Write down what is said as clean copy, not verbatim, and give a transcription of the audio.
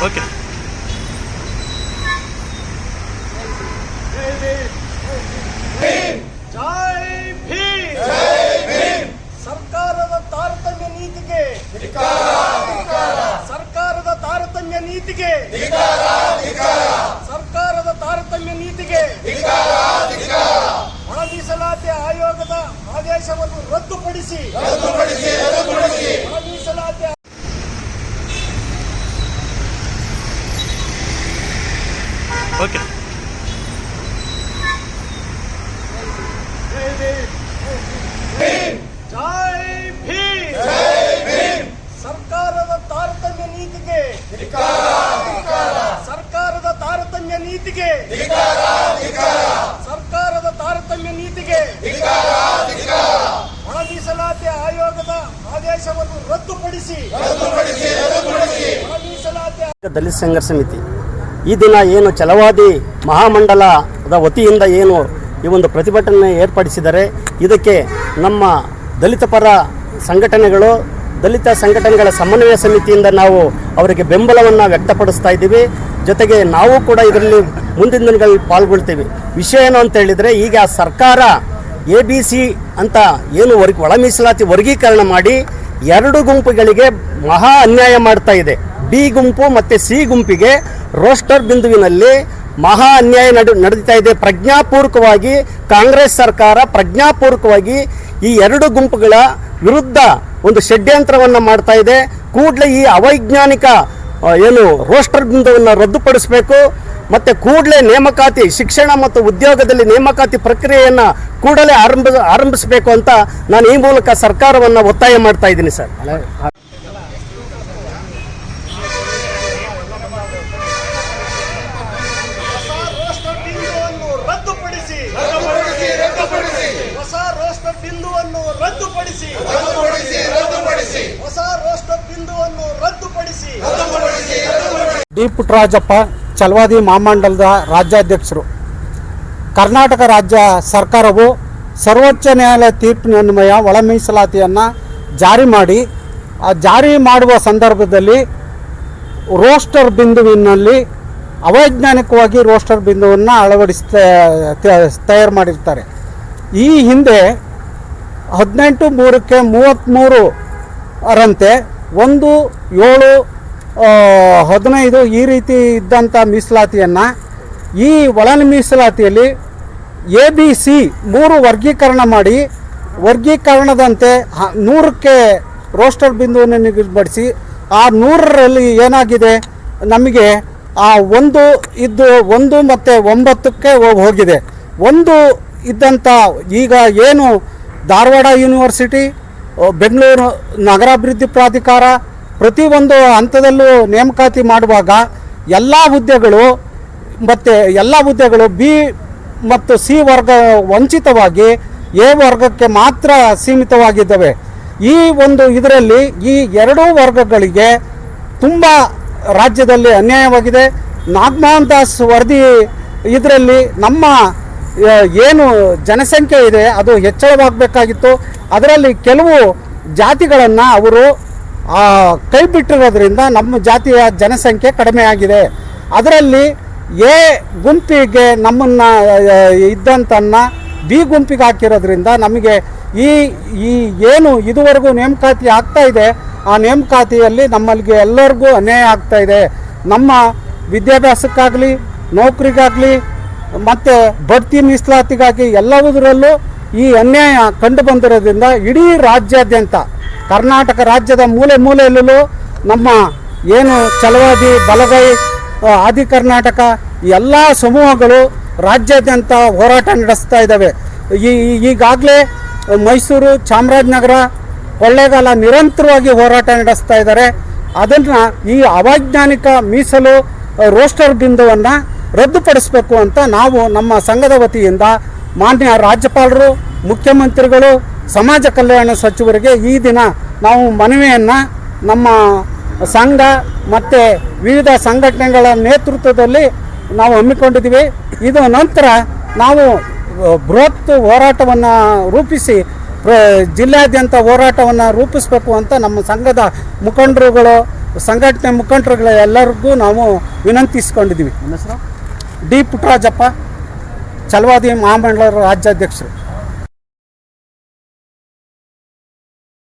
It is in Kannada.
ಓಕೆ. ಜೈ ಭೀಮ್, ಸರ್ಕಾರದ ತಾರತಮ್ಯ ನೀತಿಗೆ, ಸರ್ಕಾರದ ತಾರತಮ್ಯ ನೀತಿಗೆ, ಸರ್ಕಾರದ ತಾರತಮ್ಯ ನೀತಿಗೆ, ಒಳ ಮೀಸಲಾತಿ ಆಯೋಗದ ಆದೇಶವನ್ನು ರದ್ದುಪಡಿಸಿ, ಒಳ ಮೀಸಲಾತಿ ಓಕೆ. ಜೈ ಭೀಮ್, ಸರ್ಕಾರದ ತಾರತಮ್ಯ ನೀತಿಗೆ, ಸರ್ಕಾರದ ತಾರತಮ್ಯ ನೀತಿಗೆ, ಸರ್ಕಾರದ ತಾರತಮ್ಯ ನೀತಿಗೆ, ಒಳ ಮೀಸಲಾತಿ ಆಯೋಗದ ಆದೇಶವನ್ನು ರದ್ದುಪಡಿಸಿ, ಒಳ ಮೀಸಲಾತಿ ದಲಿತ ಸಂಘರ್ಷ ಸಮಿತಿ ಈ ದಿನ ಏನು ಛಲವಾದಿ ಮಹಾಮಂಡಲದ ವತಿಯಿಂದ ಏನು ಈ ಒಂದು ಪ್ರತಿಭಟನೆ ಏರ್ಪಡಿಸಿದರೆ ಇದಕ್ಕೆ ನಮ್ಮ ದಲಿತ ಪರ ಸಂಘಟನೆಗಳು, ದಲಿತ ಸಂಘಟನೆಗಳ ಸಮನ್ವಯ ಸಮಿತಿಯಿಂದ ನಾವು ಅವರಿಗೆ ಬೆಂಬಲವನ್ನು ವ್ಯಕ್ತಪಡಿಸ್ತಾ ಇದ್ದೀವಿ. ಜೊತೆಗೆ ನಾವು ಕೂಡ ಇದರಲ್ಲಿ ಮುಂದಿನ ದಿನಗಳಲ್ಲಿ ಪಾಲ್ಗೊಳ್ತೀವಿ. ವಿಷಯ ಏನು ಅಂತ ಹೇಳಿದರೆ, ಈಗ ಸರ್ಕಾರ ABC ಅಂತ ಏನು ಒಳ ಮೀಸಲಾತಿ ವರ್ಗೀಕರಣ ಮಾಡಿ ಎರಡು ಗುಂಪುಗಳಿಗೆ ಮಹಾ ಅನ್ಯಾಯ ಮಾಡ್ತಾ ಇದೆ. B ಗುಂಪು ಮತ್ತು C ಗುಂಪಿಗೆ ರೋಸ್ಟರ್ ಬಿಂದುವಿನಲ್ಲಿ ಮಹಾ ಅನ್ಯಾಯ ನಡೀತಾ ಇದೆ. ಪ್ರಜ್ಞಾಪೂರ್ವಕವಾಗಿ ಕಾಂಗ್ರೆಸ್ ಸರ್ಕಾರ ಪ್ರಜ್ಞಾಪೂರ್ವಕವಾಗಿ ಈ ಎರಡು ಗುಂಪುಗಳ ವಿರುದ್ಧ ಒಂದು ಷಡ್ಯಂತ್ರವನ್ನು ಮಾಡ್ತಾ ಇದೆ. ಕೂಡಲೇ ಈ ಅವೈಜ್ಞಾನಿಕ ಏನು ರೋಸ್ಟರ್ ಬಿಂದುವನ್ನು ರದ್ದುಪಡಿಸಬೇಕು ಮತ್ತು ಕೂಡಲೇ ನೇಮಕಾತಿ ಶಿಕ್ಷಣ ಮತ್ತು ಉದ್ಯೋಗದಲ್ಲಿ ನೇಮಕಾತಿ ಪ್ರಕ್ರಿಯೆಯನ್ನು ಕೂಡಲೇ ಆರಂಭಿಸಬೇಕು ಅಂತ ನಾನು ಈ ಮೂಲಕ ಸರ್ಕಾರವನ್ನು ಒತ್ತಾಯ ಮಾಡ್ತಾ ಇದ್ದೀನಿ ಸರ್. ಹೊಸ ರೋಸ್ಟರ್ ಬಿಂದುವನ್ನು ರದ್ದುಪಡಿಸಿ, ಹೊಸ ರೋಸ್ಟರ್ ಬಿಂದುವನ್ನು ರದ್ದುಪಡಿಸಿ. ಡಿ ಪುಟ್ಟರಾಜಪ್ಪ, ಛಲವಾದಿ ಮಹಾಮಂಡಲದ ರಾಜ್ಯಾಧ್ಯಕ್ಷರು. ಕರ್ನಾಟಕ ರಾಜ್ಯ ಸರ್ಕಾರವು ಸರ್ವೋಚ್ಚ ನ್ಯಾಯಾಲಯ ತೀರ್ಪಿನನ್ವಯ ಒಳ ಮೀಸಲಾತಿಯನ್ನು ಜಾರಿ ಮಾಡಿ, ಆ ಜಾರಿ ಮಾಡುವ ಸಂದರ್ಭದಲ್ಲಿ ರೋಸ್ಟರ್ ಬಿಂದುವಿನಲ್ಲಿ ಅವೈಜ್ಞಾನಿಕವಾಗಿ ರೋಸ್ಟರ್ ಬಿಂದುವನ್ನು ತಯಾರು ಮಾಡಿರ್ತಾರೆ. ಈ ಹಿಂದೆ 18/3/33 1/7/15 ಈ ರೀತಿ ಇದ್ದಂಥ ಮೀಸಲಾತಿಯನ್ನು ಈ ಒಳ ಮೀಸಲಾತಿಯಲ್ಲಿ ABC 3 ವರ್ಗೀಕರಣ ಮಾಡಿ, ವರ್ಗೀಕರಣದಂತೆ 100ಕ್ಕೆ ರೋಸ್ಟರ್ ಬಿಂದುವನ್ನು ನಿಗದಿಪಡಿಸಿ, ಆ 100ರಲ್ಲಿ ಏನಾಗಿದೆ, ನಮಗೆ ಆ 1 ಮತ್ತು 9ಕ್ಕೆ ಹೋಗಿದೆ. 1 ಇದ್ದಂಥ ಈಗ ಏನು ಧಾರವಾಡ ಯೂನಿವರ್ಸಿಟಿ, ಬೆಂಗಳೂರು ನಗರಾಭಿವೃದ್ಧಿ ಪ್ರಾಧಿಕಾರ ಪ್ರತಿಯೊಂದು ಹಂತದಲ್ಲೂ ನೇಮಕಾತಿ ಮಾಡುವಾಗ ಎಲ್ಲ ಹುದ್ದೆಗಳು B ಮತ್ತು C ವರ್ಗ ವಂಚಿತವಾಗಿ A ವರ್ಗಕ್ಕೆ ಮಾತ್ರ ಸೀಮಿತವಾಗಿದ್ದಾವೆ. ಈ ಒಂದು ಇದರಲ್ಲಿ ಈ ಎರಡೂ ವರ್ಗಗಳಿಗೆ ತುಂಬ ರಾಜ್ಯದಲ್ಲಿ ಅನ್ಯಾಯವಾಗಿದೆ. ನಾಗಮೋಹನ್ ದಾಸ್ ವರದಿ ಇದರಲ್ಲಿ ನಮ್ಮ ಏನು ಜನಸಂಖ್ಯೆ ಇದೆ ಅದು ಹೆಚ್ಚಳವಾಗಬೇಕಾಗಿತ್ತು. ಅದರಲ್ಲಿ ಕೆಲವು ಜಾತಿಗಳನ್ನು ಅವರು ಕೈ ಬಿಟ್ಟಿರೋದ್ರಿಂದ ನಮ್ಮ ಜಾತಿಯ ಜನಸಂಖ್ಯೆ ಕಡಿಮೆ ಆಗಿದೆ. ಅದರಲ್ಲಿ A ಗುಂಪಿಗೆ ನಮ್ಮನ್ನು ಇದ್ದಂತನ್ನು B ಗುಂಪಿಗೆ ಹಾಕಿರೋದ್ರಿಂದ ನಮಗೆ ಈ ಏನು ಇದುವರೆಗೂ ನೇಮಕಾತಿ ಆಗ್ತಾ ಇದೆ, ಆ ನೇಮಕಾತಿಯಲ್ಲಿ ನಮ್ಮಲ್ಲಿಗೆ ಎಲ್ಲರಿಗೂ ಅನ್ಯಾಯ ಆಗ್ತಾ ಇದೆ. ನಮ್ಮ ವಿದ್ಯಾಭ್ಯಾಸಕ್ಕಾಗಲಿ, ನೌಕರಿಗಾಗಲಿ ಮತ್ತು ಬಡ್ತಿ ಮೀಸಲಾತಿಗಾಗಿ ಎಲ್ಲವುದರಲ್ಲೂ ಈ ಅನ್ಯಾಯ ಕಂಡು ಬಂದಿರೋದ್ರಿಂದ ಇಡೀ ರಾಜ್ಯಾದ್ಯಂತ ಕರ್ನಾಟಕ ರಾಜ್ಯದ ಮೂಲೆ ಮೂಲೆಯಲ್ಲೂ ನಮ್ಮ ಏನು ಛಲವಾದಿ ಬಲಗೈ ಆದಿ ಕರ್ನಾಟಕ ಎಲ್ಲ ಸಮೂಹಗಳು ರಾಜ್ಯಾದ್ಯಂತ ಹೋರಾಟ ನಡೆಸ್ತಾ ಇದ್ದಾವೆ. ಈಗಾಗಲೇ ಮೈಸೂರು, ಚಾಮರಾಜನಗರ, ಕೊಳ್ಳೇಗಾಲ ನಿರಂತರವಾಗಿ ಹೋರಾಟ ನಡೆಸ್ತಾ ಇದ್ದಾರೆ. ಅದನ್ನು ಈ ಅವೈಜ್ಞಾನಿಕ ಮೀಸಲು ರೋಸ್ಟರ್ ಬಿಂದುವನ್ನು ರದ್ದುಪಡಿಸಬೇಕು ಅಂತ ನಾವು ನಮ್ಮ ಸಂಘದ ವತಿಯಿಂದ ಮಾನ್ಯ ರಾಜ್ಯಪಾಲರು, ಮುಖ್ಯಮಂತ್ರಿಗಳು, ಸಮಾಜ ಕಲ್ಯಾಣ ಸಚಿವರಿಗೆ ಈ ದಿನ ನಾವು ಮನವಿಯನ್ನು ನಮ್ಮ ಸಂಘ ಮತ್ತು ವಿವಿಧ ಸಂಘಟನೆಗಳ ನೇತೃತ್ವದಲ್ಲಿ ನಾವು ಹಮ್ಮಿಕೊಂಡಿದ್ದೀವಿ. ಇದು ನಂತರ ನಾವು ಬೃಹತ್ ಹೋರಾಟವನ್ನು ರೂಪಿಸಿ ಜಿಲ್ಲಾದ್ಯಂತ ಹೋರಾಟವನ್ನು ರೂಪಿಸಬೇಕು ಅಂತ ನಮ್ಮ ಸಂಘದ ಮುಖಂಡರುಗಳು ಸಂಘಟನೆ ಮುಖಂಡರುಗಳ ಎಲ್ಲರಿಗೂ ನಾವು ವಿನಂತಿಸ್ಕೊಂಡಿದ್ದೀವಿ. ಡಿ ಪುಟ್ಟರಾಜಪ್ಪ, ಛಲವಾದಿ ಮಹಾಮಂಡಲ ರಾಜ್ಯಾಧ್ಯಕ್ಷರು.